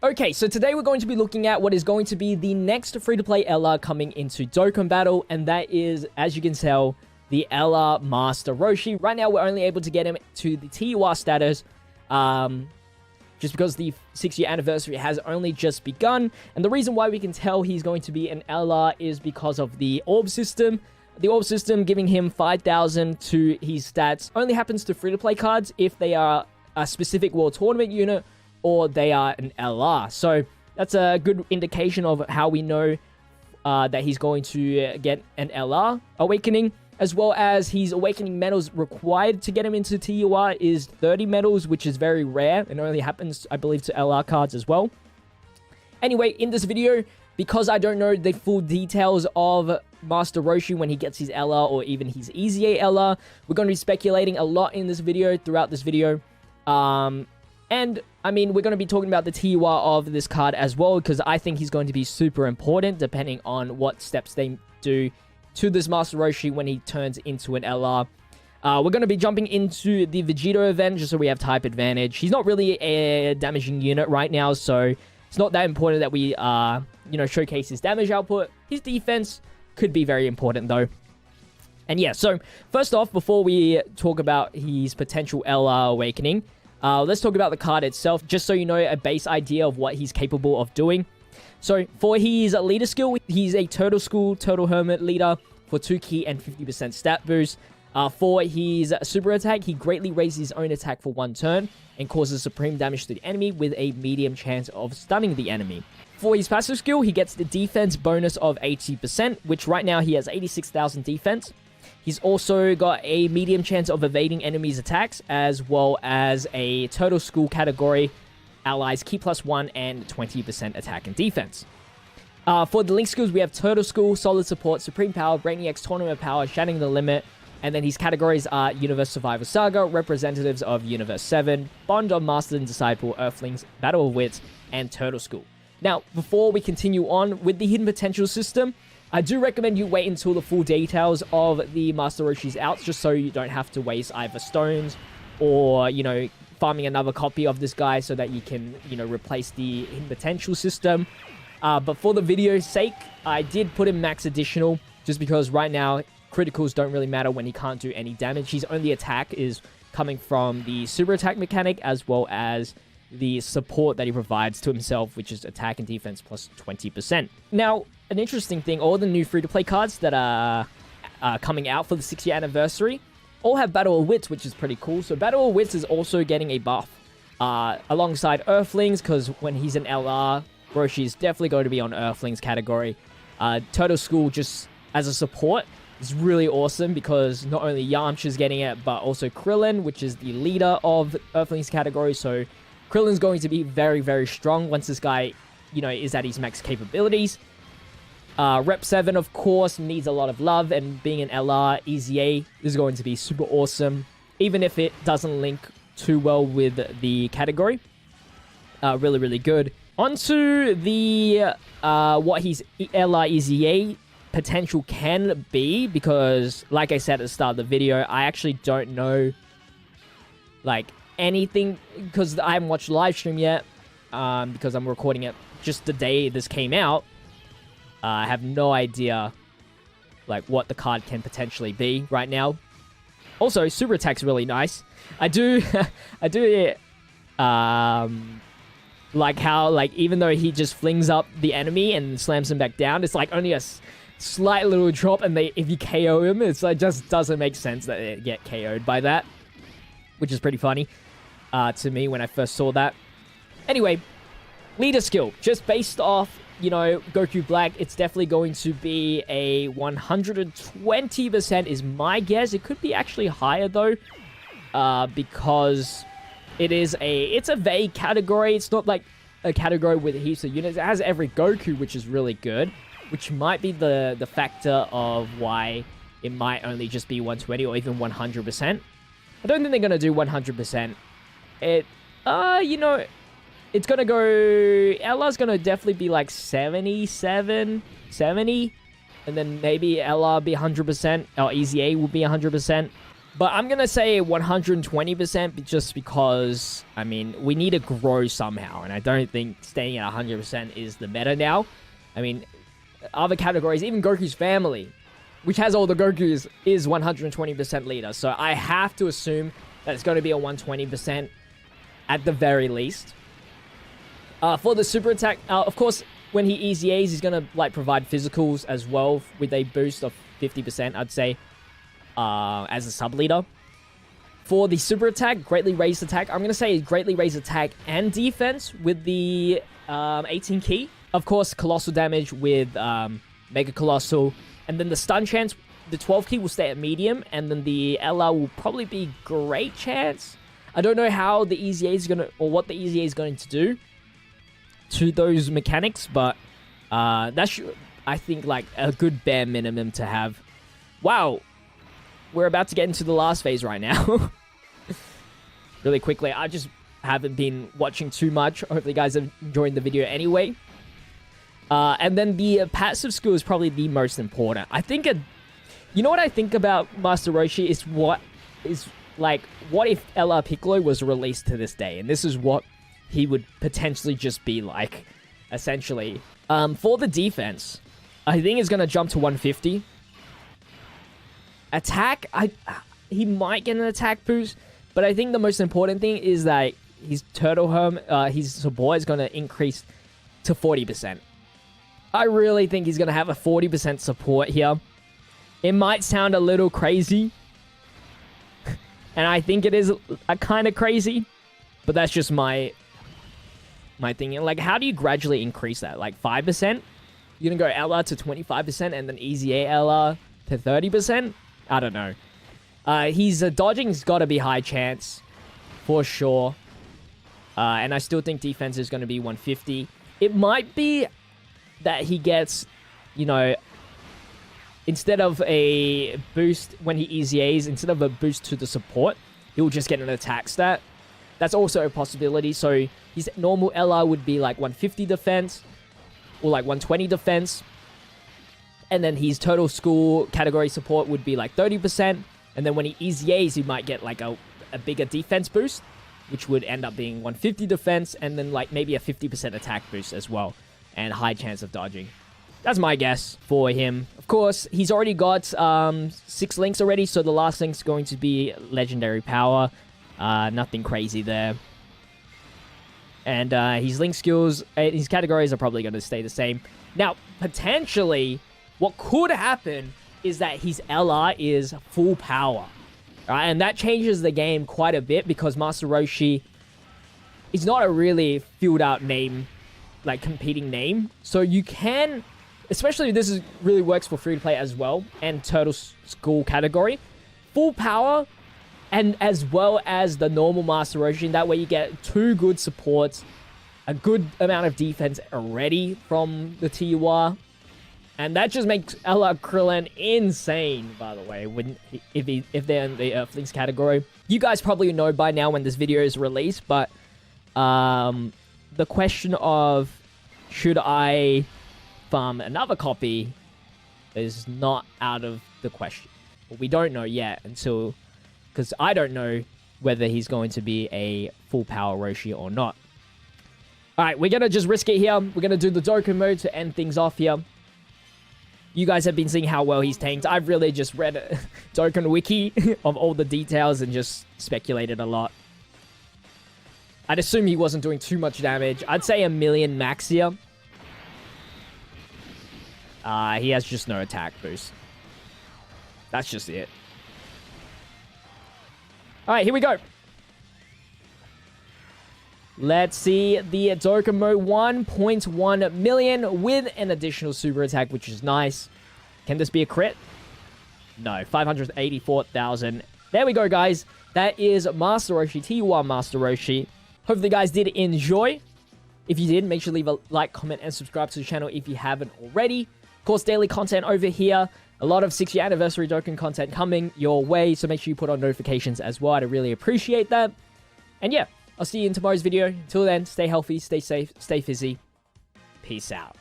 Okay, so today we're going to be looking at what is going to be the next free-to-play LR coming into Dokkan Battle, and that is, as you can tell, the LR Master Roshi. Right now, we're only able to get him to the TUR status, just because the 6-year anniversary has only just begun, and the reason why we can tell he's going to be an LR is because of the orb system. The orb system giving him 5,000 to his stats only happens to free-to-play cards if they are a specific World Tournament unit, or they are an LR. So that's a good indication of how we know that he's going to get an LR awakening, as well as his awakening medals required to get him into TUR is 30 medals, which is very rare and only happens, I believe, to LR cards as well. Anyway, in this video, because I don't know the full details of Master Roshi when he gets his LR or even his EZA LR, we're going to be speculating a lot in this video, throughout this video. And, I mean, we're going to be talking about the TUR of this card as well, because I think he's going to be super important, depending on what steps they do to this Master Roshi when he turns into an LR. We're going to be jumping into the Vegito event, just so we have type advantage. He's not really a damaging unit right now, so it's not that important that we, showcase his damage output. His defense could be very important, though. And yeah, so, first off, before we talk about his potential LR awakening, let's talk about the card itself, just so you know a base idea of what he's capable of doing. So, for his leader skill, he's a Turtle School, Turtle Hermit leader for 2 key and 50% stat boost. For his super attack, he greatly raises his own attack for 1 turn and causes supreme damage to the enemy with a medium chance of stunning the enemy. For his passive skill, he gets the defense bonus of 80%, which right now he has 86,000 defense. He's also got a medium chance of evading enemies' attacks, as well as a Turtle School category, allies key +1 and 20% attack and defense. For the link skills, we have Turtle School, Solid Support, Supreme Power, Brainiac's Tournament Power, Shatting the Limit, and then his categories are Universe Survivor Saga, Representatives of Universe 7, Bond of Master and Disciple, Earthlings, Battle of Wits, and Turtle School. Now, before we continue on with the Hidden Potential system, I do recommend you wait until the full details of the Master Roshi's out, just so you don't have to waste either stones or, farming another copy of this guy so that you can, replace the Hidden Potential system. But for the video's sake, I did put in max additional, just because right now, criticals don't really matter when he can't do any damage. His only attack is coming from the super attack mechanic, as well as the support that he provides to himself, which is attack and defense plus 20%. Now, an interesting thing, all the new free-to-play cards that are coming out for the 6-year anniversary all have Battle of Wits, which is pretty cool. So Battle of Wits is also getting a buff alongside Earthlings, because when he's an LR, Roshi is definitely going to be on Earthlings category. Turtle School, just as a support, is really awesome, because not only Yamcha's getting it, but also Krillin, which is the leader of Earthlings category. So Krillin's going to be very, very strong once this guy, is at his max capabilities. Rep 7, of course, needs a lot of love, and being an LR, EZA is going to be super awesome, even if it doesn't link too well with the category. Really, really good. Onto the, what his LR EZA potential can be, because, like I said at the start of the video, I actually don't know, anything, because I haven't watched the live stream yet, because I'm recording it just the day this came out. I have no idea, what the card can potentially be right now. Also, super attack's really nice. I do like how, even though he just flings up the enemy and slams him back down, it's only a slight little drop, and if you KO him, it's just doesn't make sense that they get KO'd by that, which is pretty funny to me when I first saw that. Anyway, leader skill, just based off, Goku Black, it's definitely going to be a 120% is my guess. It could be actually higher, though, because it's a vague category. It's not like a category with heaps of units. It has every Goku, which is really good, which might be the factor of why it might only just be 120 or even 100%. I don't think they're going to do 100%. It's going to go... LR's going to definitely be 77, 70. And then maybe LR be 100%. Or EZA will be 100%. But I'm going to say 120% just because, I mean, we need to grow somehow. And I don't think staying at 100% is the meta now. I mean, other categories, even Goku's family, which has all the Gokus, is 120% leader. So I have to assume that it's going to be a 120% at the very least. For the super attack, of course, when he easy A's, he's going to like provide physicals as well with a boost of 50%, I'd say. As a sub-leader. For the super attack, greatly raised attack, I'm going to say greatly raised attack and defense with the 18 key. Of course, colossal damage with Mega Colossal. And then the stun chance, the 12 key will stay at medium. And then the LR will probably be great chance. I don't know how the easy A is going to, or what the easy A is going to do to those mechanics. But that's, I think, like a good bare minimum to have. Wow. We're about to get into the last phase right now. Really quickly, I just haven't been watching too much. Hopefully you guys have enjoyed the video anyway. And then the passive skill is probably the most important. I think, you know what I think about Master Roshi is what if LR Piccolo was released to this day? And this is what he would potentially just be like, essentially. For the defense, I think it's going to jump to 150. Attack, he might get an attack boost, but I think the most important thing is that his Turtle Home, his support is going to increase to 40%. I really think he's going to have a 40% support here. It might sound a little crazy, and I think it is a kind of crazy, but that's just my thinking. Like, how do you gradually increase that? Like 5%? You're going to go LR to 25% and then easy A LR to 30%? I don't know. His dodging's got to be high chance, for sure. And I still think defense is going to be 150. It might be that he gets, you know, instead of a boost when he easy A's, instead of a boost to the support, he'll just get an attack stat. That's also a possibility. So his normal LR would be like 150 defense or like 120 defense. And then his total school category support would be like 30%. And then when he easy A's, he might get like a bigger defense boost, which would end up being 150 defense and then like maybe a 50% attack boost as well. And high chance of dodging. That's my guess for him. Of course, he's already got 6 links already. So the last link's going to be legendary power. Nothing crazy there. And his link skills, his categories are probably going to stay the same. Now, potentially, what could happen is that his LR is full power. Right? And that changes the game quite a bit because Master Roshi is not a really filled out name, like competing name. So you can, especially this really works for free to play as well and Turtle School category. Full power and as well as the normal Master Roshi. That way you get 2 good supports, a good amount of defense already from the TUR. And that just makes LR Krillin insane, by the way, if they're in the Earthlings category. You guys probably know by now when this video is released, but the question of should I farm another copy is not out of the question. But we don't know yet until, because I don't know whether he's going to be a full power Roshi or not. Alright, we're going to just risk it here. We're going to do the Dokkan mode to end things off here. You guys have been seeing how well he's tanked. I've really just read a Dokkan wiki of all the details and just speculated a lot. I'd assume he wasn't doing too much damage. I'd say 1 million max here. He has just no attack boost. That's just it. Alright, here we go. Let's see the Dokkan mode 1.1 million with an additional super attack, which is nice. Can this be a crit? No, 584,000. There we go, guys. That is Master Roshi, TUR Master Roshi. Hopefully, you guys did enjoy. If you did, make sure to leave a like, comment, and subscribe to the channel if you haven't already. Of course, daily content over here. A lot of 6-year anniversary Dokkan content coming your way, so make sure you put on notifications as well. I'd really appreciate that. And yeah, I'll see you in tomorrow's video. Until then, stay healthy, stay safe, stay fizzy. Peace out.